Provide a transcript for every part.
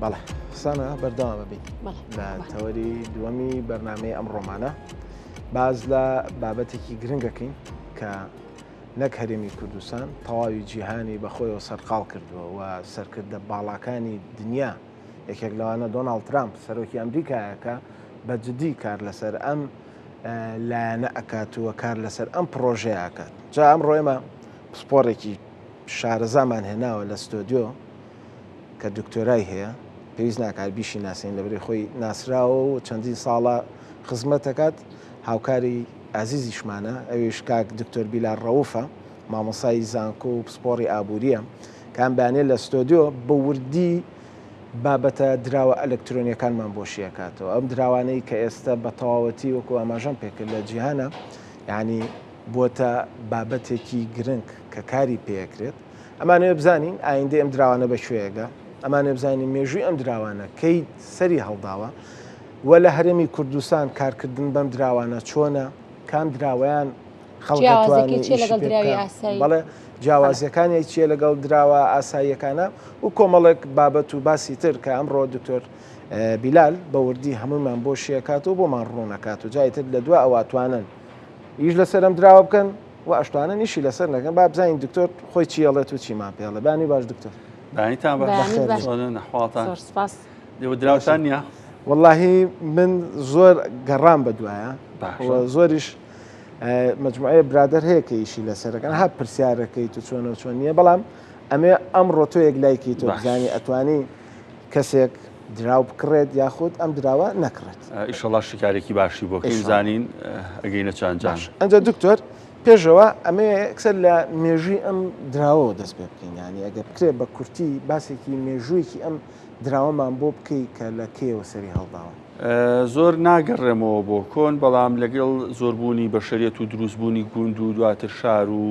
بەڵێ سانە بەردەوامە بین لە تەوەری دووەمی بەرنامەی ئەم ڕۆمانە باز لە بابەتێکی گرنگەکەین کە نەک هەرێمی کوردستان تەواوی جیهانی بەخۆیەوە سەرقاڵ کردووە و سەرکردە باڵاکانی دنیا یەکێک لەوانە دۆناڵد ترامپ سەرۆکی ئەمریکایەکە بە جددی کار لەسەر ئەم لایەنە ئەکاتووە کار لەسەر ئەم پرۆژەیە ئاکات. جا ئەم ڕۆیمە پسپۆرێکی شارەزامان هێناوە لە ستۆدیۆ کە دکتۆرای هەیە پێویست ناکات بیشی ناسین لەبەرەی خۆی ناسراوە و چەندین ساڵە خزمەتەکات هاوکاری ئازیزیشمانە ئەوێش کاک دکتۆر بیلال ڕەوفە مامۆسای زانکۆ و پسپۆڕی ئابوووریە کام بانێت لە ستۆدیۆ بە وردی بابەتە دراوە ئەلکترۆنیەکانمان بۆشیەکاتەوە ئەم دراوانەی کە ئێستا بە تەواوەتی وەکو ئاماژەم پێکرد لە جیهانە یعنی بۆتە بابەتێکی گرنگ کە کاری پێکرێت ئەمانەوە بزانین ئایندە ئەم دراوانە بە شوێگە ئەمانە بزانین مێژووی ئەم دراوانە کەی سەری هەڵداوە و لە هەرێمی کوردستان کارکردن بەم دراوانە چۆنە کام دراوەیان بەڵێ جیاوازیەکانی چیە لەگەڵ دراوە ئاساییەکانە و کۆمەڵێک بابەت و باسی تر کە ئەمڕۆ دکتۆر بیلال بە وردی هەمومان بۆ شیەکات و بۆمان ڕوونەکات و جایتر لە دوای ئەواتوانن ئیش لەسەر ئەم دراوە بکەن و ئەشتوانە نیشی لەسەر نەکەن با بزانین دکتۆر خۆی چیەڵێت و چیمان پێڵێ بانی باش دکتۆر بانیتان نەحواڵتان لێوە دراوتان نییە؟ واللهی من زۆر گەڕام بە دوایە زۆریش مجموعەیە برادر هەیە کە ئیشی لەسەرەکەن ها پرسیارەکەی تو چۆنە و چۆن نییە بەڵام ئەمێ ئەمڕۆ تۆ یەک لایکی تۆ بزانی ئەتوانی کەسێک دراو بکڕێت یاخود ئەم دراوە نەکڕێت ئیشەڵا شکارێکی باشی بۆ کەی بزانین ئەگەینە چاندجان ئەنجا دکتۆر پێشەوە ئەمێ ئەکسەر لە مێژووی ئەم دراوەوە دەست پێ بکەین ینی ئەگە بکرێت بە کورتی باسێکی مێژوویەکی ئەم دراوەمان بۆ بکەی کە لە کێوە سەری هەڵداوە زۆر ناگەڕێمەوە بۆ کۆن بەڵام لەگەڵ زۆربوونی بەشەریەت و دروستبوونی گوند و دواتر شار و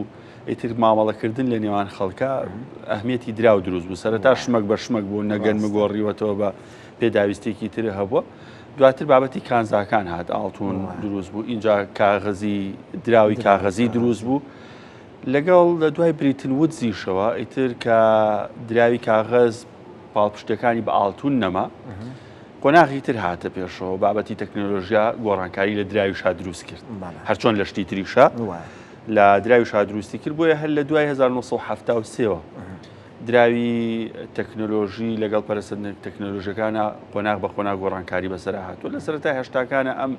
ئیتر مامەڵەکردن لە نێوان خەڵکە ئەهمیەتی دراو دروست بوو سەرەتا شمەک بە شمەک بوو نەگەنمە گۆڕیوەتەوە بە پێداویستێکی تر هەبووە دواتر بابەتی کانزاکان هات ئاڵتون دروست بوو اینجا کاغەزی دراوی کاغەزی دروست بوو لەگەڵ لە دوای بریتن وودزیشەوە ئیتر کە دراوی کاغەز پاڵپشتەکانی بە ئاڵتون نەما قۆناغی تر هاتە پێشەوە بابەتی تەکنۆلۆژیا گۆڕانکاری لە دراویشا دروست کرد هەرچۆن لە شتی تریشە لە دراویشا دروستی کرد بۆیە هەر لە دوای 1970 دراوی تەکنۆلۆژی لەگەڵ پەرسەندن تەکنۆلۆژیەکانە قۆناغ بە قۆناغ گۆڕانکاری بەسەر هاتووە لە سەرەتای هەشتاکانە ئەم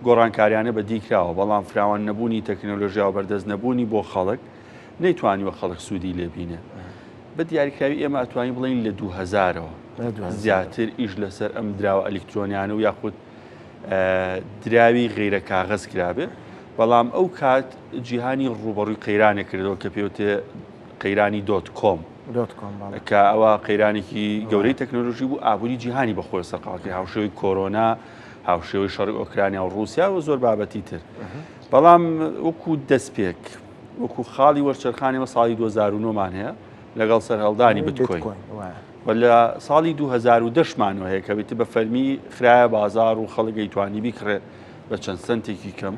گۆڕانکاریانە بەدیکراوە بەڵام فراوان نەبوونی تەکنۆلۆژیا و بەردەست نەبوونی بۆ خەڵک نەیتوانیوە خەڵک سوودی لێبینێ بە دیاریکراوی ئێمە ئەتوانین بڵین لە 2000ەوە زیاتر ئیش لەسەر ئەم دراوە ئەلکترۆنیانە و یاخود دراوی غیرە کاغەز کرابێ بەڵام ئەو کات جیهانی ڕوبەڕووی قەیرانێک کردەوە کە پێوتێ قەیرانی .com کە ئەوە قەیرانێکی گەورەی تەکنۆلۆژی بوو ئابووری جیهانی بەخۆی سەرقاڵکرد هاوشێوەی کۆرۆنا هاوشێوەی شەڕی ئۆکرانیا و رووسیا و زۆر بابەتی تر بەڵام وەکو دەستپێک وەکو خاڵی وەرچەرخانەوە ساڵی 2009مان هەیە لەگەڵ سەرهەڵدانی بتکۆین و لە ساڵی 2010مانەوە هەیە کە بێتی بە فەرمی خراە بازار و خەڵک دەیتوانی بیکڕێ بە چەند سنتێکی کەم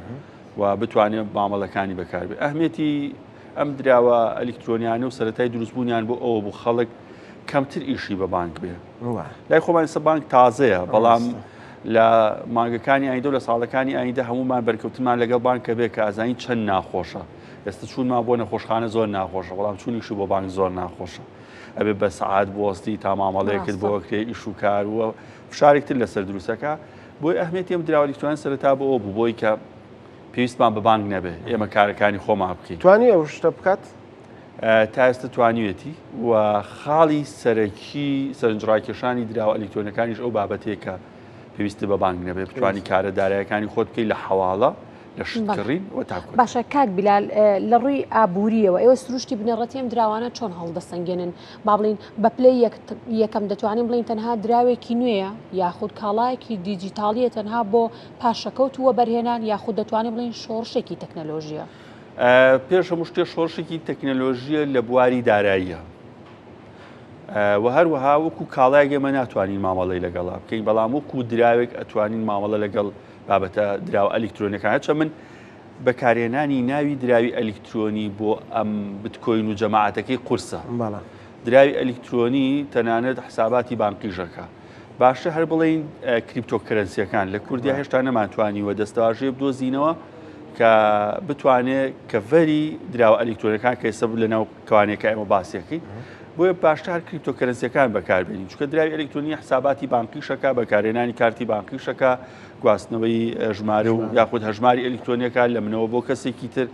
و بتوانێت مامەڵەکانی بەکاربێت ئەهمیەتی ئەم دراوە ئەلکترۆنیانە و سەرەتای دروستبوونیان بۆ ئەوە بوو خەڵک کەمتر ئیشی بە بانک بێ لای خۆمان ئێستا بانک تازەیە بەڵام لە مانگەکانی ئایندە و لە ساڵەکانی ئایندە هەمومان بەرکەوتنمان لەگەڵ بانکە بێ کە ئازانی چەند ناخۆشە ئێستا چوونمان بۆ نەخۆشخانە زۆر ناخۆشە بەڵام چوونیشی بۆ بانک زۆر ناخۆشە ئەبێ بە سەعات بوەستی تا مامەڵەیەکت بۆ کرێ ئیش و کار وە فشارێکتر لەسەر دروستەکە بۆی ئەهمیەتی ئەم دراوە ئەلکترۆنیان سەرەتا بۆ ئەوە بوو بۆی کە پێویستمان بە بانک نەبێ ئێمە کارەکانی خۆمان بکەین توانی ئەو شتە بکات تا ئێستا توانیوێتی و خاڵی سەرەکی سەرنجڕاکێشانی دراوە ئەلکترۆنیەکانیش ئەو بابەتێکە پێویستە بە بانک نەبێ بتوانی کارە دارایەکانی خۆت بکەیت لە حەواڵە لە شتکڕین و تاکۆ باشە کاک بیلال لە ڕووی ئابووریەوە ئێوە سروشتی بنەڕەتی ئەم دراوانە چۆن هەڵدەسەنگێنن با بڵین بە پلەی یەکەم دەتوانین بڵین تەنها دراوێکی نوێیە یاخود کاڵایەکی دیجیتاڵیە تەنها بۆ پاشەکەوتووە بەرهێنان یاخود دەتوانین بڵین شۆڕشێکی تەکنەلۆژیە پێش هەموو شتێ شۆڕشێکی تەکنەلۆژیە لە بواری داراییە و هەروەها وەکو کاڵایەک ئێمە ناتوانین مامەڵەی لەگەڵا بکەین بەڵام وەکو دراوێک ئەتوانین مامەڵە لەگەڵ بابەتە دراوە ئەلکترۆنیەکان چە من بەکارهێنانی ناوی دراوی ئەلکترۆنی بۆ ئەم بتکۆین و جەماعەتەکەی قورسە دراوی ئەلکترۆنی تەنانەت حساباتی بانقیژەکە باشە هەر بڵێن کریپتۆکەرەنسیەکان لە کوردیا هێشتا نەماتوانیوە دەستەواژێ بدۆزینەوە کە بتوانێت کە ڤەری دراوە ئەلکترۆنەکان کە ئێستا لە ناو کەوانەکە ئێمە باسیەکەی بۆیە باشتر هەر کریپتۆکەرەنسیەکان بەکاربێنین چونکە دراوی ئەلکترۆنی حساباتی بانقیشەکە بەکارهێنانی کارتی بانقیشەکە گواستنەوەی ژمارە و یاخود هەژماری ئەلکترۆنیەکان لە منەوە بۆ کەسێکی تر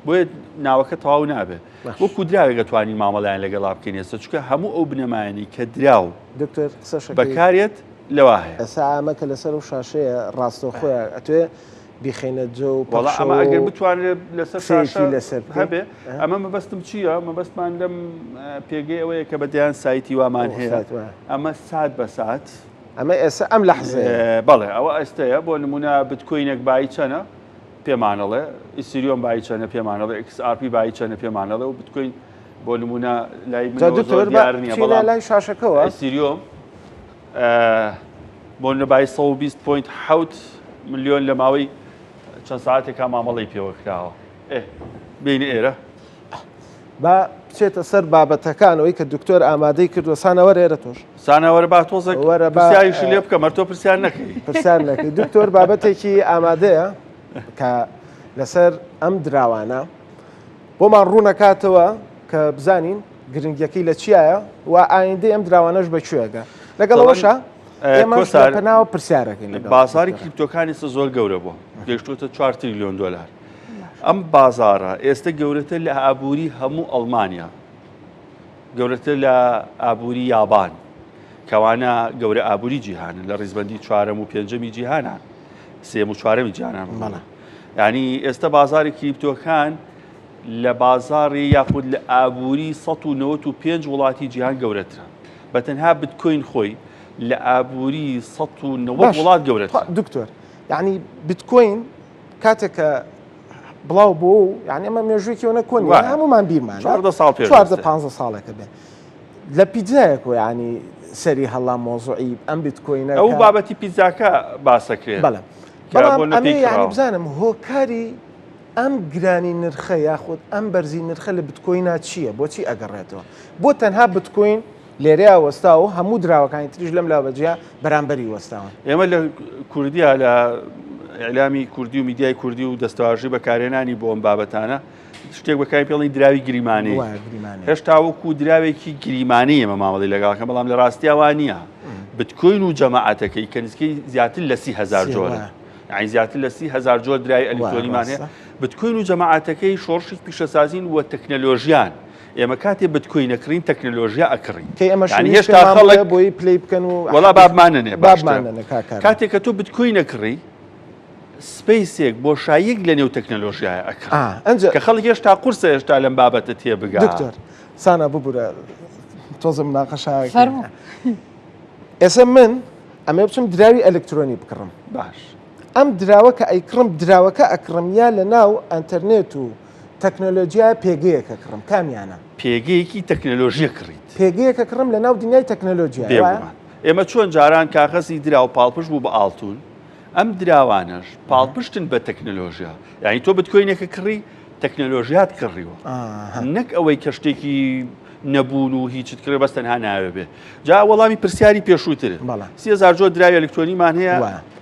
بۆیە ناوەکە تەواو نابێت وەکو دراوێک دەتوانین مامەڵیان لەگەڵا بکەین ئێستا چونکە هەموو ئەو بنەمایانی کە دراو بەکارێت لەوا هەیە ئەسا ئامەکە لەسەر و شاشەیە ڕاستەوخۆیە ئەتوێ بیخینە جۆ و وڵا ئەمە ئەگەر بتوانێت لەسەر شاشە هەبێ ئەمە مەبەستم چییە؟ مەبەستمان لەم پێگەی ئەوەیە کە بەدەیان سایتی وامان هەیە ئەمە سات بە سات ئەمە ئێستا ئەم لەحظەیە بەڵێ ئەوە ئەستەیە بۆ نمونە بتکۆینێک بای چەنە پێمانەڵێ ئیسریۆم بای چەنە پێمانەڵێ XRP بای چەنە پێمانەڵێ و بتکۆین بۆ نمونە لای دیارنیە بەڵام لای شاشەکەەوە ئیسریۆم بۆ نەبای 120.7 ملیۆن لە ماوەی چەند ساعتێکا مامەڵی پێوەکراوە بینی ئێرە با بچێتە سەر بابەتەکانەوەی کە دکتۆر ئامادەی کردووە سانەوەر ئێرە تۆش سانەوەرە با تۆزێک پرسیاریشی لێ بکە مەرتۆ پرسیار نەکەی پرسیار نەکەی دکتۆر بابەتێکی ئامادەیە کە لەسەر ئەم دراوانە بۆمان ڕوونەکاتەوە کە بزانین گرنگیەکەی لە چیایە و ئایندەی ئەم دراوانەش بەکوێگە لەگەڵەوەشە ئێمەناوە پرسیارەکەین بازاری کریپتۆکانی ئێستا زۆر گەورە بووە گەیشتوتە 4 تریلیۆن دلار ئەم بازارە ئێستا گەورەتر لە ئابووری هەموو ئەڵمانیا گەورەتر لە ئابووری یابان کەوانە گەورە ئابووری جیهانن لە ڕیزبەندی 4 و 5 جیهانان 3 و 4 جیهانان ینی ئێستا بازاری کریپتۆکان لە بازاری یاخود لە ئابووری 195 وڵاتی جیهان گەورەترە بەتەنها بتکۆین خۆی لە ئابووری 190 وڵات گەورەتر دکتۆر یعنی بتکۆین کاتێکە بڵاو بۆ و یعنی ئەمە مێژوویەکیەوە نەکۆنی هەمومان بیرمان 15 ساڵێکە بێ لە پیتزایەکۆ ینی سەری هەڵا مۆزوعی ئەم بیتکۆینە ئەو بابەتی پیتزاکە باسەکرێت بەڵام ئەمێ یعنی بزانم هۆکاری ئەم گرانی نرخە یاخود ئەم بەرزی نرخە لە بتکۆینا چییە بۆچی ئەگەڕێتەوە بۆ تەنها بتکۆین لێرەیە وەستا و هەموو دراوەکانی تریش لەم لاوەجیا بەرامبەری وەستاون ئێمە لە کوردیا لە ئەعلامی کوردی و میدیای کوردی و دەستەواژی بەکارهێنانی بۆ ئەم بابەتانە شتێک بەکاری پێڵی دراوی گریمانەی هێشتا وەکو دراوێکی گریمانەی ئێمە مامەڵی لەگەڵەکە بەڵام لە ڕاستیاوان نییە بتکۆین و جەماعەتەکەی کە نزیکەی زیاتر لە 30,000 جۆرە یعنی زیاتر لە 30,000 جۆر درای ئەلکترۆنیمان هەیە بتکۆین و جەماعەتەکەی شۆڕشی پیشەسازین و تەکنەلۆژیان ئێمە کاتێ بتکۆین نەکڕین تەکنەلۆژیا ئەکڕین هێشتا خەڵک بۆی پلی بکەن و وەڵا بابمانە کاتێک کە تۆ بتکۆین نەکڕی سپیسێک بۆ شایەک لە نێو تەکنەلۆژیایە ئەکڕ کە خەڵک هێشتا قورسە هێشتا لەم بابەتە تێبگا دکتۆر سانە ببوورە تۆزم مناقەشایە ئێستا من ئەمە بچم دراوی ئەلکترۆنی بکڕم باش ئەم دراوە کە ئەیکڕم دراوەکە ئەکڕم یا لە ناو ئەنتەرنێت و تەکنۆلۆژیای پێگەیەکە کڕم کامیانە پێگەیەکی تەکنەلۆژیە کڕیت پێگەیەکە کڕم لە ناو دنیای تەکنەلۆژیا ئێمە چۆن جاران کاغەزی درا و پاڵپشت بوو بە ئاڵتون ئەم دراوانش پاڵپشتن بە تەکنەلۆژیا یعنی تۆ بتکۆینێکە کڕی تەکنەلۆژیات کڕیوە نەک ئەوەی کە شتێکی نەبوون و هیچت کرێ بەس تەنها ناوێ بێ جا وەڵامی پرسیاری پێشووتر 30,000 جۆر دراوی ئەلکترۆنیمان هەیە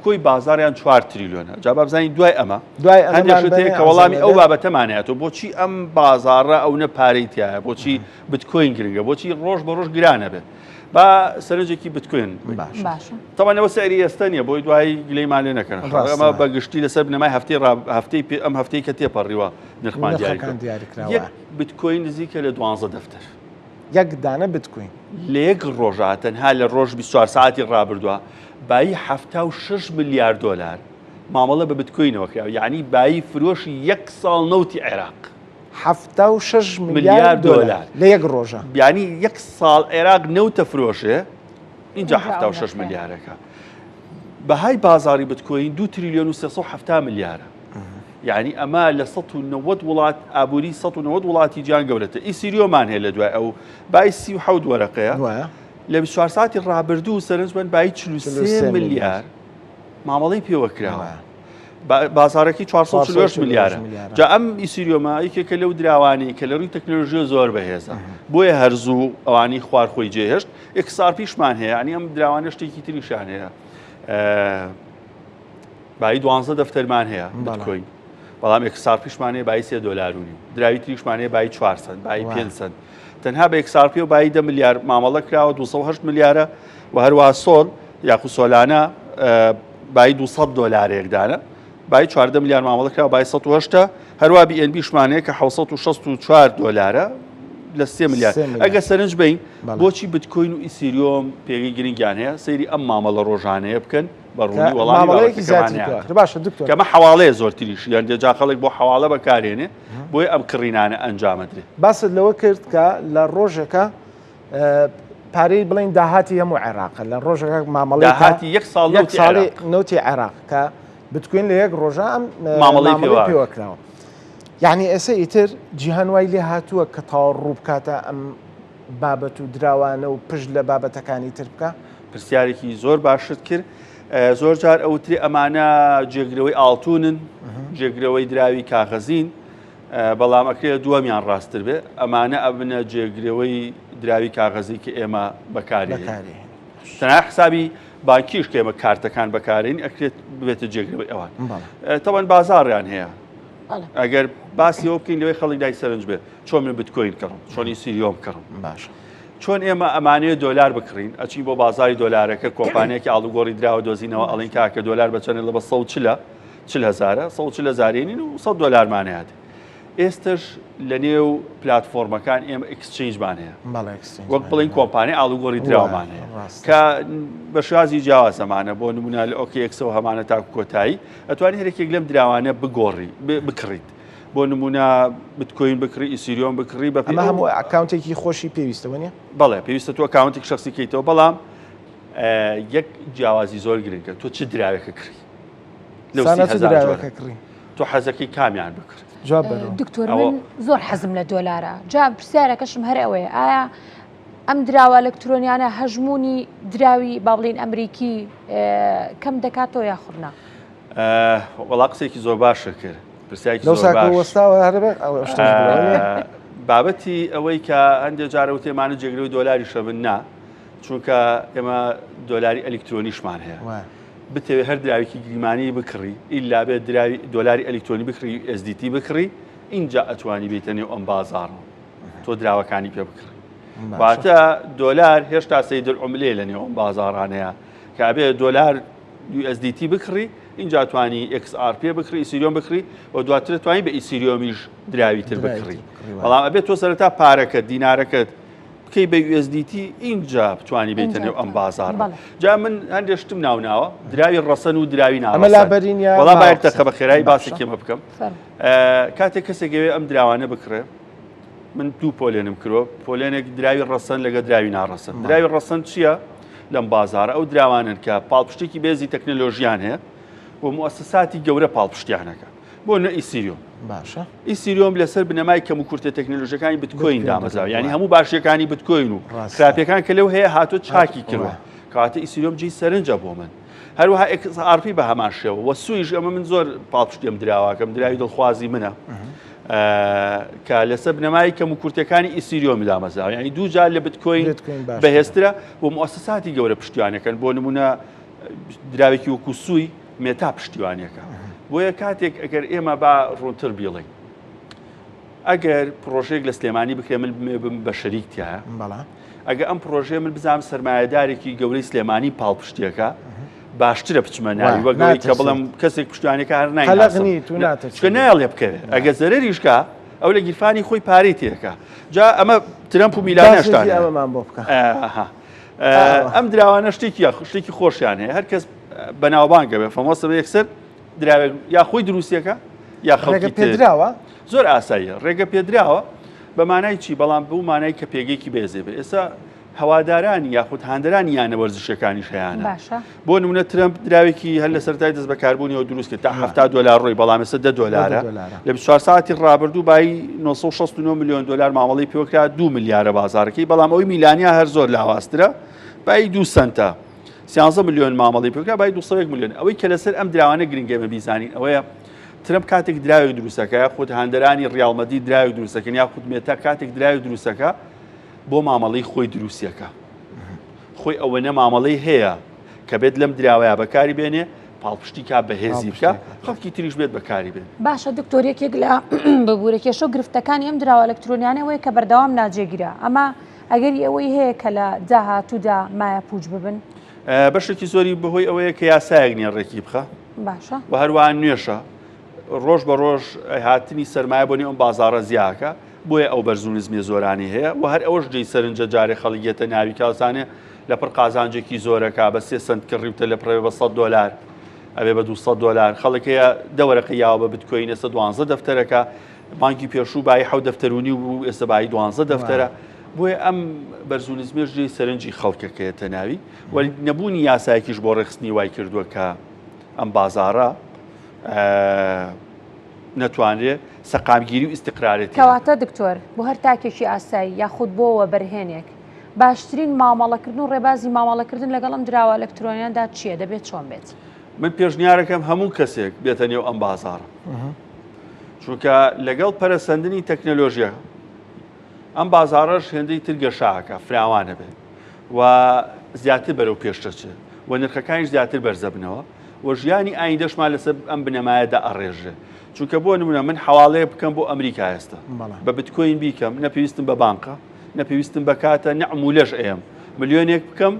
کۆی بازاریان 4 تریلیۆنە جا بابزانین دوای ئەمە هەندێک شتەیە کە وەڵامی ئەو بابەتەمانەیەەوە بۆچی ئەم بازاڕە ئەو نە پارەی تایە بۆچی بتکۆین گرنگە بۆچی ڕۆژ بە ڕۆژ گرانە بێت با سەرنجێکی بتکوێن تەوانەوە سەری ئێستا نیە بۆی دوای گلەیمان لێ نەکەن ئەمە بەگشتی لەسەر بنەمای هەفتەی ئەم هەفتەی کە تێپەڕیوە نرخمان دیاریکراوە یەک بتکۆین نزیکە لە 12 دەفتەر یەک دانە بتکوین لە یەک ڕۆژە تەنها لە ڕۆژ 24 ساعتی ڕابردووە بایی 76 میلیارد دلار مامەڵە بە بتکۆینەوە کراوە یعنی بایی فرۆشی 1 ساڵ نەوتی عێراق 76 میلیارد دلار لە یەک ڕۆژە یعنی 1 ساڵ عێراق نەوتە فرۆشێ اینجا 76 میلیارەکە بەهای بازاری بتکۆین 2 تریلیۆن و 370 میلیارە یعنی ئەمە لە 190 وڵات ئابووری 190 وڵاتی گیان گەورەتە ئیسیریۆمان هەیە لە دوای ئەو بای 37 وەرەقەیە لە 24 ساعتی ڕابردوو سەرنجمەند بای 43 میلیار مامەڵەی پێوە کراوە بازارێکی 440 میلیارە. جا ئەم ئیسیریۆمە یەکێکە لەو دراوانی کە لە ڕووی تەکنۆلۆژیە زۆر بەهێزە بۆیە هەرزوو ئەوانی خوارخۆی جێهێشت XRPشمان هەیە، ینی ئەم دراوانە شتێکی تریشان هەیە. بای 12 دەفتەرمان هەیە بیتکۆین، بەڵام XRPشمان هەیە بای $3 دراوی تریشمان هەیە بای 4 سنت بای 5 سنت. تەنها بە XRP و بای 10 میلیارد مامەڵە کراوە 208 میلیارە و هەروە سۆڵ یاخو سۆلانە بای $200 بای 14 میلیارد مامەڵە کراوە بای 180 هەروە BNBشمانەیە کە $764 لە 3 میلیارد. ئەگە سەرنج بین بۆچی بیتکۆین و ئیسیریۆم پێگەی گرنگیان هەیە سەیری ئەم مامەڵە ڕۆژانەیە بکەن بە ڕوونی وەڵامی باشە دکتۆر کەمە حواڵەیە زۆرتریش یان دێجا خەڵک بۆ حواڵە بەکارێنێ بۆی ئەم کڕینانە ئەنجامەدرێت. باست لەوە کرد کە لە ڕۆژێکە پارەی بڵین داهاتی هەموو عێراقە لە ڕۆژێکە مامەڵی داهاتی یەک ساڵی نوتی عێراق کە بتکوین لە یەک ڕۆژە ئەم مامەڵی پێوەکراوە. یعنی ئێستا ئیتر جیهان وای لێ هاتووە کە تاوە ڕوو بکاتە ئەم بابەت و دراوانە و پشت لە بابەتەکانی تر بکە. پرسیارێکی زۆر باشت کرد. زۆر جار ئەوتری ئەمانە جێگرەوەی ئاڵتونن جێگرەوەی دراوی کاغەزین، بەڵام ئەکرێت دووەمیان ڕاستتر بێ ئەمانە ئەبنە جێگرەوەی دراوی کاغەزی کە ئێمە بەکارێ تەنها حسابی بانکیش کە ئێمە کارتەکان بەکارین ئەکرێت بێتە جێگرەوەی ئەوان. تەوەن بازاڕیان هەیە ئەگەر باسی ئەوە بکەین لەوەی خەڵک دای سەرنج بێ چۆن من بیتکۆین کڕم چۆنی سیریۆم کڕم باشە چۆن ئێمە ئەمانەیە دۆلار بکڕین ئەچین بۆ بازاری دۆلارەکە کۆمپانیەکی ئاڵوگۆڕی دراوە دۆزینەوە ئەڵین کاکە دۆلار بەچەنێ لە بە 140,000 $140,000 و $100 ئێستش لە نێو پلاتفۆرمەکان ئێمە ئەکسچێنجمان هەیە وەک بڵین کۆمپانیای ئاڵوگۆڕی دراوەمان هەیە کە بە شازی جیاوازەمانە بۆ نمونە لە OKXەوە هەمانە تاکو کۆتایی ئەتوانێت هەرێکێک لەم دراوانە بگۆڕی بکڕیت بۆ نمونە بتکۆین بکڕی ئیسیریۆم بکڕی بە ئەمە هەموو ئەکاونتێکی خۆشی پێویستەوە نیە؟ بەڵێ پێویستە تۆ ئەکاونتێک شخصی کەیتەوە بەڵام یەک جیاوازی زۆر گرنگە تۆ چ دراوێکە کڕی تۆ حەزەکەی کامیان بکڕ. دکتۆر من زۆر حەزم لە دۆلارە جا پرسیارەکەشم هەر ئەوەیە ئایا ئەم دراوە ئەلکترۆنیانە هەژمونی دراوی با بڵین ئەمریکی کەم دەکاتەوە یا خوڕنا؟ وەڵا قسێکی زۆر باشە کرد پرسیارێکی زۆر باش بابەتی ئەوەی کە هەندێک جارە وتێمانە جێگرەوەی دۆلاری شەبن نا چونکە ئێمە دۆلاری ئەلکترۆنیشمان هەیە بتەوێت هەر دراوێکی گریمانی بکڕی ئیلا بێت دۆلاری ئەلکترۆنی بکڕی SDT بکڕی اینجا ئەتوانی بێتە نێو ئەم بازاڕەوە تۆ دراوەکانی پێ بکڕی واتە دۆلار هێشتا سەیدل عوملێ لە نێو ئەم بازاڕانەیە کە ئەبێت دۆلار USDT بکڕی اینجا توانی XRP بکڕی ئیسیریۆم بکڕی و دواتر توانی بە ئیسیریۆمیش دراوی تر بکڕی بەڵام ئەبێت تۆ سەرەتا پارەکەت دینارەکەت بکەی بە USDT اینجا بتوانی بێتە نێو ئەم بازار. جا من هەندێشتم ناوناوە دراوی ڕەسەن و دراوی ناڕەسەن وەڵا باید تەقە بە خێرایی باسێکی ئێمە بکەم. کاتێک کەسێکەوێ ئەم دراوانە بکڕێ من دوو پۆلێنم کردوە پۆلێنێک دراوی ڕەسەن لەگە دراوی ناڕەسەن. دراوی ڕەسەن چییە لەم بازارە؟ ئەو دراوانن کە پاڵپشتێکی بێزی تەکنۆلۆژیان هەیە بۆ موسساتی گەورە پاڵپشتیانەکە بۆ نە ئیسیریۆم باشە ئیسیریۆم لەسەر بنەمای کەم و کورتە تەکنۆلۆژیەکانی بتکۆین دامەزاوە ینی هەموو باشیەکانی بتکۆین و خراپیەکان کە لەو هەیە هاتۆ چاکی کردوە کەواتە ئیسیریۆم جێی سەرنجە بۆ من هەروەها XRP بە هەمان شێوە وە سویش ئەمە من زۆر پاڵپشتیم دراوەکەم دراوی دڵخوازی منە کە لەسەر بنەمای کەم و کورتەکانی ئیسیریۆمی دامەزاوە ینی دوو جار لە بتکۆین بەهێزترە بۆ موسساتی گەورە پشتیوانەکەن بۆ نمونە دراوێکی وەکو سوی مێتا پشتیوانیەکە بۆیە کاتێک ئەگەر ئێمە با ڕوونتر بیڵین ئەگەر پرۆژێک لە سلێمانی بکرێ من بە شەریکتیایە ئەگە ئەم پرۆژێ من بزانم سەرمایەدارێکی گەورەی سلێمانی پاڵپشتیەکە باشترە بچمە ناوی وەگەوەی کە بڵم کەسێک پشتیوانەکە هەر نایچکە نایڵێ بکەوێت ئەگە زەرەریشکە ئەو لە گیرفانی خۆی پارەی تێکە جا ئەمە ترەمپ و میلانەشتان ئەم دراوانە شتێکی خۆشیان هەیە هەر کەس بەناوبانگە بێ فەمۆسە بە یەکسەر دراوێک یا خۆی دروستیەکە یا خەڵکی پێدراوە زۆر ئاساییە ڕێگە پێدراوە بە مانای چی بەڵام بەو مانای کە پێگەیەکی بێزێ بێ ئێستا هەوادارانی یاخود هاندەرانی یانە وەرزشەکانیش هەیەە بۆ نمونە ترەمپ دراوێکی هەر لە سەرای دەست بەکاربوونیەوە دروست کرد تا $70 ڕۆی بەڵام ئێستا $10 لە 24 ساعتی ڕابردوو بای $969 میلیۆن مامەڵەی پێوەکرا 2 میلیارە بازارەکەی بەڵام ئەوی میلانیا هەر زۆر لاوااسترە بای 2 سنتە 13 ملیۆن مامەڵی پێکرا بای 200 ملیۆن ئەوەی کە لەسەر ئەم دراوانە گرنگێمە بیزانین ئەوەیە ترمپ کاتێک دراوێک دروستەکە یاخود هەندەرانی ڕیاڵمەدی دراوێک دروستەکەن یاخود مێتا کاتێک دراوێک دروستەکە بۆ مامەڵەی خۆی دروستیەکە خۆی ئەوەنە مامەڵەی هەیە کە بێت لەم دراوەیە بەکاری بێنێ پاڵپشتی کا بەهێزی بکە خەڵکی تریش بێت بەکاری بێن. باشە دکتۆرێکێک لە ببوورێکێشە و گرفتەکانی ئەم دراوە ئەلکترۆنیانەوەی کە بەردەوام ناجێگیرە ئەمە ئەگەری ئەوەی هەیە کە لە داهاتوودا مایە پوچ ببن بەشێکی زۆری بەهۆی ئەوەیە کە یاسایەک نێڕێکی بخە باشە و هەروان نوێشە ڕۆژ بە ڕۆژ هاتنی سەرمایە بۆنی ئەم بازاڕە زیاکە بۆیە ئەو بەرزونیزمی زۆرانی هەیە و هەر ئەوەش جێی سەرنجە جارێ خەڵگێتە ناوی کاسانێ لەپڕ قازانجێکی زۆرەکە بە 3 سنت کڕیوتە لە پڕێ بە $100 ئەبێ بە $200 خەڵکەیە دەوەرەکە یاوە بە بتکۆین ئێستا 12 دەفتەرەکە بانکی پێشوو بای 7 دەفتەرونی و ئێستا بای 12 دەفتەرە بۆیە ئەم بەرزونیزمێش جێی سەرنجی خەڵکەکەیەتە ناوی وەلی نەبوونی یاسایەکیش بۆ ڕێخستنی وای کردووە کە ئەم بازاڕە نەتوانرێت سەقامگیری و ئیستیقرارێتی کەواتە دکتۆر بۆ هەر تاکێکی ئاسایی یاخود بۆەوە بەرهێنێک باشترین مامەڵەکردن و ڕێبازی مامەڵەکردن لەگەڵ ئەم دراوە ئەلکترۆنیاندا چییە دەبێت چۆن بێت؟ من پێشنیارەکەم هەموو کەسێک بێتە نێو ئەم بازاڕە چونکە لەگەڵ پەرەسەندنی تەکنەلۆژیە ئەم بازاڕەش هێندەی تر گەشاکە فراوانە بێت و زیاتر بەرەو پێشتەچێت و نرخەکانیش زیاتر بەرزە بنەوە و ژیانی ئایندەشمان لەسەر ئەم بنەمایەدا ئەڕێژێ چونکە بۆ نمونە من حواڵەیە بکەم بۆ ئەمریکا ئێستا بە بتکۆین بیکەم نەپێویستم بە بانکە نەپێویستم بە کاتە نەعمولەش ئێم ملیۆنێک بکەم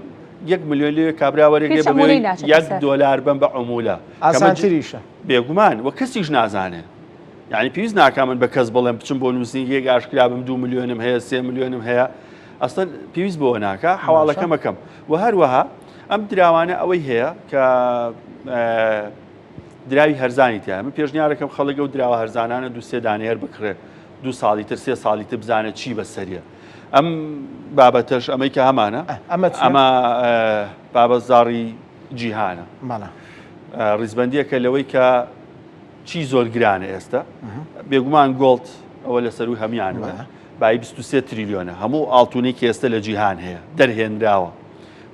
1 ملیۆن لێ کابراوەرێک $1 بم بە عمولە ئاسانتریشە بێگومان و کەسیش نازانێ یعنی پێویست ناکە من بە کەس بڵێم بچم بۆ نووسینگەیەک ئاشکرا بم 2 ملیۆنم هەیە 3 ملیۆنم هەیە ئەسڵەن پێویست بۆ ناکە حواڵەکە مەکەم و هەروەها ئەم دراوانە ئەوەی هەیە کە دراوی هەرزانی تیا من پێشنیارەکەم خەڵک و دراوە هەرزانانە 2-3 دانەیەر بکڕێ 2 ساڵی تر 3 ساڵی تر بزانێت چی بەسەریە ئەم بابەتەش ئەمەی کە هەمانە ئەمە بابەتزاڕی جیهانە ڕیزبەندیەکە لەوەی کە چی زۆر گرانە ئێستا بێگومان گۆڵد ئەوە لەسەر و هەمیانە بای 23 تریلیۆنە هەموو ئاڵتونێکی ئێستا لە جیهان هەیە دەرهێنراوە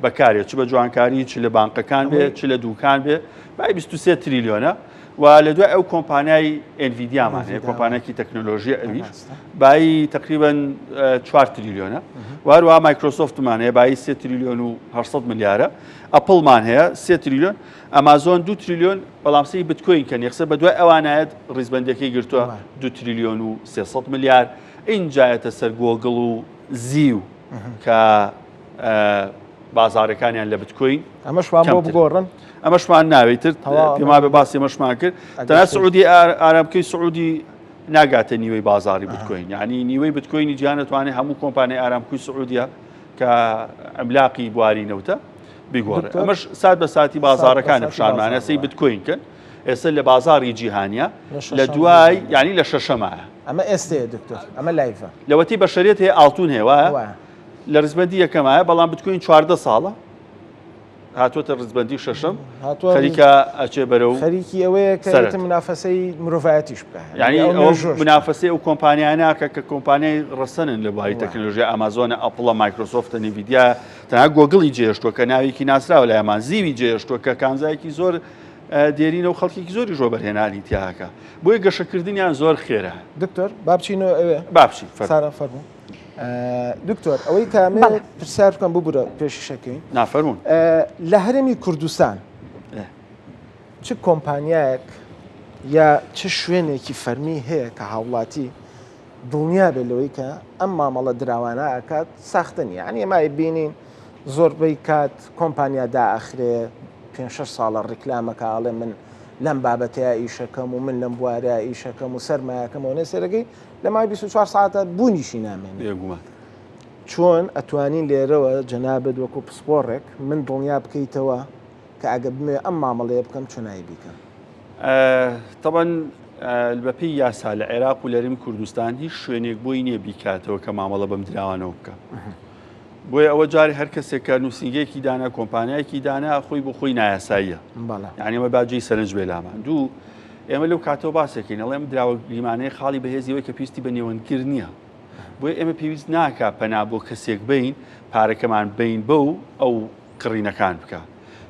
بەکارێت چ بە جوانکاری چ لە بانکەکان بێ چ لە دووکان بێ بای 23 تریلیۆنە و لە دوای ئەو کۆمپانیای ئێنڤیدیامان هەیە کۆمپانیایکی تەکنۆلۆژی ئەویش بای تقریباً 4 تریلیۆنە و هەروەها مایکرۆسۆفتمان هەیە بای 3 تریلیۆن و 800 ملیارە ئەپڵمان هەیە 3 تریلیۆن ئەمازۆن 2 تریلیۆن بەڵام سەی بتکۆین کە نێخسە بە دوای ئەوانایەت ڕیزبەندەکەی گرتووە 2 تریلیۆن و 300 ملیار ئینجایەتە سەر گۆگڵ و زیو کە بازارەکانیان لە بتکۆین ئەمەشمان بۆ بگۆڕن ئەمەشمان ناوێتتر پێما بە باسی ئەمەشمان کرد تەنها سعودی ئارامکەی سعودی ناگاتە نیوەی بازاری بتکۆین یعنی نیوەی بتکۆینی جیهان دەتوانێت هەموو کۆمپانیای ئارامکوی سعودیە کە ئەملاقی بوارینەوتە بیگۆڕێ ئەمەش سات بە ساتی بازارەکانە پیشانمانە سەی بتکۆین کرد ئێستا لە بازاری جیهانیە لە دوای ینی لە شەشەمایە ئەمە ئێستەیە دکتۆر ئەمە لایڤە لەوەتی بەشەریەت هەیە ئاڵتون هەیە وایە لە ڕزبەندی یەکەمایە بەڵام بتکۆین 14 ساڵە هاتوۆتە ڕزبەندی شەشەم خەریکە ئەچێ بەرە و خەریکی ئەوەیە کە منافەسەی مرۆڤایەتیش بکە یعنی ئەو منافەسەی ئەو کۆمپانیاناکە کە کۆمپانیای ڕەسەنن لە باری تەکنۆلۆژیا ئامازۆنە ئەپڵە مایکرۆسۆفتە نیڤیدیا تەنها گۆگڵی جێشتووە کە ناوێکی ناسراوە لە ئەمان زیوی جێشتووە کە کانزایەکی زۆر دێرینە و خەڵکی زۆری ژۆ بەرهێنانی تیاکە بۆیە گەشەکردنیان زۆر خێرە دکتۆر بابچینەوە ئەوێ بابچی فەرموو دکتۆر ئەوەی کامێ پرسیار بکەم ببوورە پێشیشەکەین نافەرموون لە هەرێمی کوردستان چ کۆمپانیایەک یا چ شوێنێکی فەرمی هەیە کە هاوڵاتی دڵنیا بێت لەوەی کە ئەم مامەڵە دراوانە ئاکات ساختنی یعنی ئێمای بینین زۆربەی کات کۆمپانیا دائەخرێ 5-6 ساڵە ڕیکلامەکە ئاڵێ من لەم بابەتەیە ئیشەکەم و من لەم بوارە ئیشەکەم و سەرمایەکەمەوە نێ سێرەکەی لە مای 24 ساعتە بوونیشی نامێن چۆن ئەتوانین لێرەوە جەنابەت وەکو پسپۆڕێک من دڵنیا بکەیتەوە کە ئەگە بمێ ئەم مامەڵەیە بکەم چۆنایی بیکەم طبعاً بەپی یاسا لە عێراق و لەرم کوردستان هیچ شوێنێک بۆی نییە بیکاتەوە کە مامەڵە بەم دراوانەوە بکە بۆیە ئەوە جاری هەر کەسێک کە نووسنگەیەکی دانا کۆمپانیایەکی دانا خۆی بۆ خۆی نایاساییە یعنی ئەمە باجی سەرنج بێ لامان دوو ئێمە لەو کاتەوە باسێکین ئەڵێم دراوە لیمانەیە خاڵی بەهێزیەوەی کە پێویستی بە نێوەندگر نییە بۆیە ئێمە پێویست ناکە پەنا بۆ کەسێک بین پارەکەمان بین بەو ئەو کڕینەکان بکە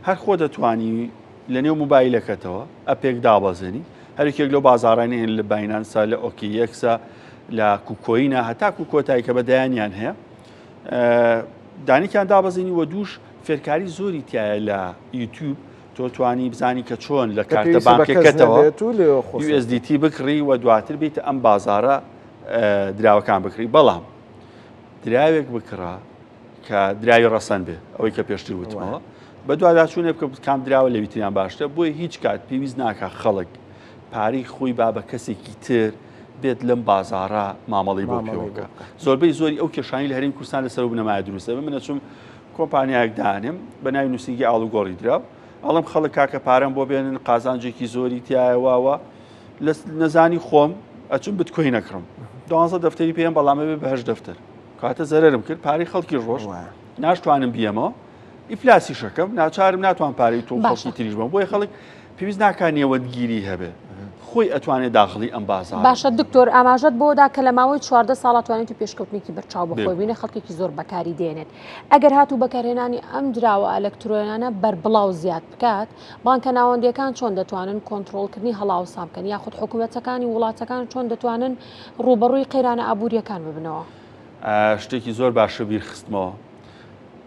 هەر خۆ دەتوانی لە نێو موبایلەکەتەوە ئەپێک دابەزێنی هەرێکێک لەو بازاڕانی هێن لە باینانسا لە ئۆکیەکسە لە کوکۆینە هەتاکو کۆتایی کە بەدایانیان هەیە دانیکیان دابەزێنی وە دووش فێرکاری زۆری تایە لە یوتیوب تۆ توانی بزانی کە چۆن لە کارتە بانکەکەتەوە USDT بکڕی و دواتر بێتە ئەم بازارە دراوەکان بکڕی بەڵام دراوێک بکڕە کە دراوی ڕەسەن بێ ئەوەی کە پێشتر وتمەوە بە دوواداچوونێ بکە کام دراوە لە ویتریان باشتە بۆیە هیچ کات پێویست ناکە خەڵک پارەی خۆی با بە کەسێکی تر بێت لەم بازارە مامەڵی بۆ پێوەکە زۆربەی زۆری ئەو کێشانی لە هەرێمی کوردستان لەسەر بنەمایە دروستە منە چوم کۆمپانیایەک دانێم بە ناوی نووسینگی ئاڵوگۆڕی دراو ئەڵم خەڵک کاکە پارەم بۆ بێنن قازانجێکی زۆری تایەواوە لە نەزانی خۆم ئەچم بتکۆی نەکڕم 12 دەفتەری پێم بەڵامە بێ بەهشت دەفتەر کاتە زەرم کرد پارەی خەڵکی ڕۆژ ناشتوانم بیەمەوە ئیفلاسی شەکەم ناچارم ناتوان پارەی تۆ خەڵکی تریش بم بۆیە خەڵک پێویست ناکات نێوەندگیری هەبێ خۆی ئەتوانێت داخڵی ئەم بازار باشە دکتۆر ئاماژەت بۆدا کە لە ماوەی 14 ساڵ توانێت و پێشکەوتنێکی بەرچاو بخۆی بینە خەڵکێکی زۆر بەکاری دێنێت ئەگەر هاتوو بەکارهێنانی ئەم دراوە ئەلەکترۆنیانە بەربڵاو زیاد بکات بانکە ناوەندیەکان چۆن دەتوانن کۆنتڕۆڵکردنی هەڵاوسا بکەن یاخود حکوومەتەکانی وڵاتەکان چۆن دەتوانن ڕوبەڕووی قەیرانە ئابوووریەکان ببنەوە شتێکی زۆر باشە بیرخستمەوە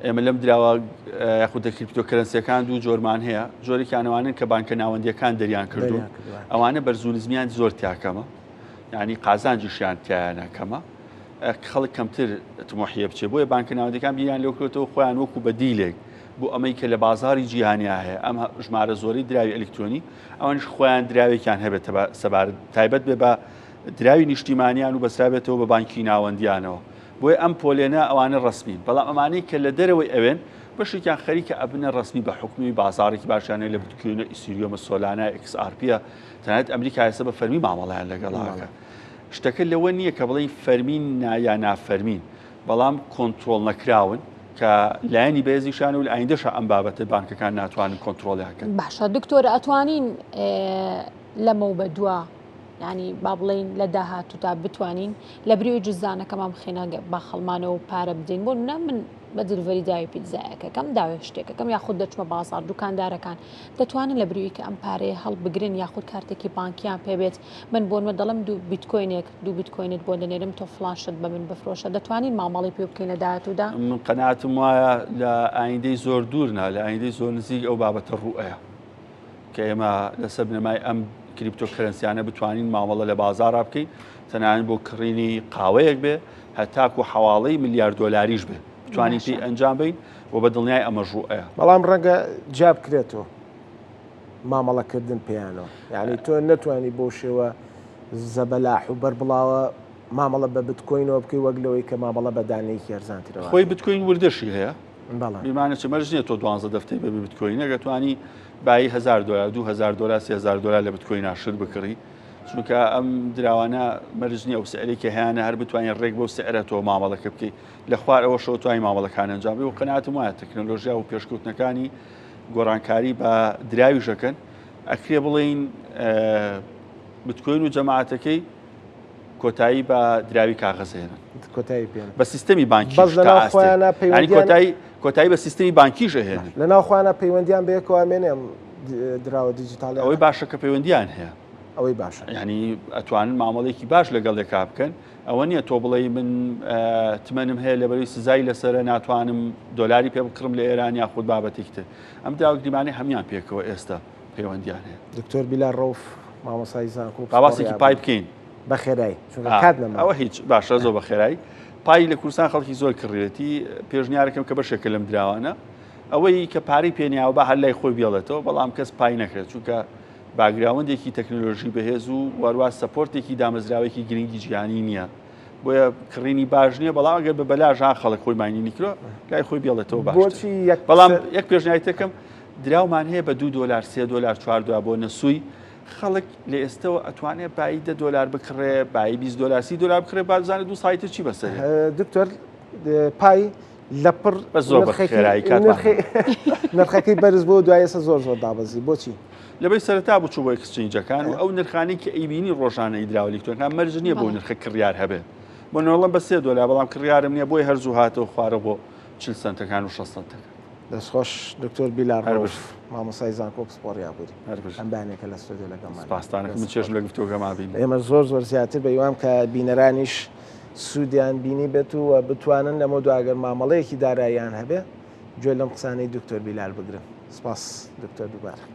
ئێمە لەم دراوە یاخودە کریپتۆکەرەنسیەکان دوو جۆرمان هەیە جۆرێکیانەوانن کە بانکە ناوەندیەکان دەریان کردو ئەوانە بەرزوونزمیان زۆر تاکەمە یعنی قازانجیشیان تیانە کەمە خەڵک کەمتر تمۆحیە بچێت بۆیە بانکە ناوەندیەکان بیان لێکرێتەوە خۆیان وەکو بەدیلێک بۆ ئەمەی کە لە بازاری جیهانیا هەیە ئەم ژمارە زۆری دراوی ئەلکترۆنی ئەوانش خۆیان دراوێکیان هەبێت سەبارەت تایبەت بێ بە دراوی نیشتیمانیان و بەسرابێتەوە بە بانکی ناوەندیانەوە بۆیە ئەم پۆلێنە ئەوانە ڕسمین بەڵام ئەمانەی کە لە دەرەوەی ئەوێن بەشێکیان خەریکە ئەبنە ڕسمی بە حکومی بازارێکی باشیانەیە لە بتکوێنە ئیسیریۆمە سۆلانە XRPە تەنانەت ئەمریکا هێستا بە فەرمی مامەڵیان لەگەڵاکە شتەکە لەوە نییە کە بڵێ فەرمین یا نافەرمین بەڵام کۆنتڕۆڵ نەکراون کە لایەنی بەهێزیشان و لە ئایندەشە ئەم بابەتە بانکەکان ناتوانن کۆنتڕۆڵیاکەن باشە دکتۆرە ئەتوانین لەمە بە دووە ینی با بڵین لە داهاتووتا بتوانین لە بریوی جزانەکەمان بخێنە با خەڵمانەوە و پارە بدەین بۆ نە من بە دلڤەری داوی پیتزایەکەکەم داوێ شتێکەکەم یاخود دەچمە بازار دوکاندارەکان دەتوانن لە بریوی کە ئەم پارەیە هەڵ بگرن یاخود کارتێکی بانکیان پێبێت من بۆنمە دەڵم دوو بیتکۆینێت بۆ دەنێرم تۆ فلاشت بە من بفرۆشە دەتوانین مامەڵی پێ بکەین لە داهاتوودا من قەناعەتم وایە لە ئایندەی زۆر دوورنا لە ئایندەی زۆر نزیک ئەو بابەتە ڕوئەیە کە ئێمە لەسەر بنەمای ئەم کریپتۆکەرەنسیانە بتوانین مامەڵە لە بازارا بکەین تەنانەت بۆ کڕینی قاوەیەک بێ هەتاکو حواڵەی ملیار دۆلاریش بێ بتوانین پێی ئەنجام بین و بە دڵنیای ئەمە ڕوئەیە بەڵام ڕەنگە جا بکرێتەوە مامەڵەکردن پێیانەوە یعنی تۆ نەتوانی بۆ شێوە زەبەلاح و بەربڵاوە مامەڵە بە بتکۆینەوە بکەی وەک لەوەی کە مامەڵە بەدانەیەکی ئەرزانترەوە خۆی بتکۆین وردەشی هەیە بیمانە چ مەرج نییە تۆ 12 دەفتەی بە بتکۆینە گەتوانی بای $1000 $2000 $3000 لە بتکۆین ناشر بکڕی چونکە ئەم دراوانە مەرج نییە و سعرێکی هیانە هەر بتوانین ڕێک بۆ سعرەتەوە مامەڵەکە بکەیت لە خوارەوە شەوە توانی مامەڵەکان ئەنجام و قەناعەتم وایە تەکنۆلۆژیا و پێشکەوتنەکانی گۆڕانکاری بە دراویشەکەن ئەکرێ بڵێین بتکۆین و جەماعەتەکەی کۆتایی بە دراوی کاغەزێنن بە سیستەمی بانکی کۆتایی بە سیستەمی بانکیش هێنن لە ناوخواانە پەیوەندیان بەیەکوامێنێ دراوە دیجیتاڵی ئەوەی باشە کە پەیوەندیان هەیە ئەوەی باشە ینی ئەتوانن مامەڵێکی باش لەگەڵ لێکا بکەن ئەوە نییە تۆ بڵێ من تمەنم هەیە لەبەری سزای لەسرە ناتوانم دۆلاری پێ بکڕم لە ئێران یاخود بابەتێکتر ئەم داوەگریمانی هەمان پێکەوە ئێستا پەیوەندیان هەیە دکتۆر بیلا ڕۆف مامۆسای زانکۆ باواسێکی پای بکەین بە خێرایی کات نەما ئەوە هیچ باشە زۆر بە خێرایی پای لە کوردستان خەڵکی زۆر کڕێتی پێشنیارەکەم کە بەشێکە لەم دراوانە ئەوەی کە پارەی پێنیاوە بە هەر لای خۆی بێڵێتەوە بەڵام کەس پای نەکرێت چونکە باگراوندێکی تەکنۆلۆژی بەهێز و وەروە سەپۆرتێکی دامەزراوێکی گرنگی جیهانی نییە بۆیە کڕینی باش نییە بەڵام ئەگەر بە بەلاژان خەڵک خۆی ماینی نیکرۆ لای خۆی بێڵێتەوە باش بەڵام یەک پێشنیارەتەکەم دراومان هەیە بە $2 $3 $4 بۆ نەسووی خەڵک لە ئێستەوە ئەتوانێت بای $10 بکڕێ بای $20 $30 بکڕێ بازانێت دوو سایتە چی بەسەر دکتۆر پای لەپڕ نرخەکەی بەرز بۆ دوایە زۆر دابەزی بۆچی لەبەی سەرەتا بچوو بۆ ئەکسچێنجەکان و ئەو نرخانی کە ئەیبینی ڕۆژانەی دراوەلیکتۆرەکان مەرج نییە بۆ نرخە کڕیار هەبێت بۆ نۆڵم بە $3 بەڵام کڕیارم نییە بۆی هەرزوو هاتەوە خوارە بۆ 40 سنتەکان و 6 سنتەکان دەستخۆش دکتۆر بیلار هەر ڕۆژ مامۆسای زانکۆ سپۆڕیا بووری ئەم بانێکە لە ستۆدیۆ لەگەڵمان سپاسدانەکەم من چێژم لە گفتوگەما بین ئێمە زۆر زیاتر بە هیوام کە بینەرانیش سوودیان بینی بێت و بتوانن لەمە دواگەر مامەڵەیەکی داراییان هەبێ گوێ لەم قسانەی دکتۆر بیلال بگرن. سپاس دکتۆر دووبار.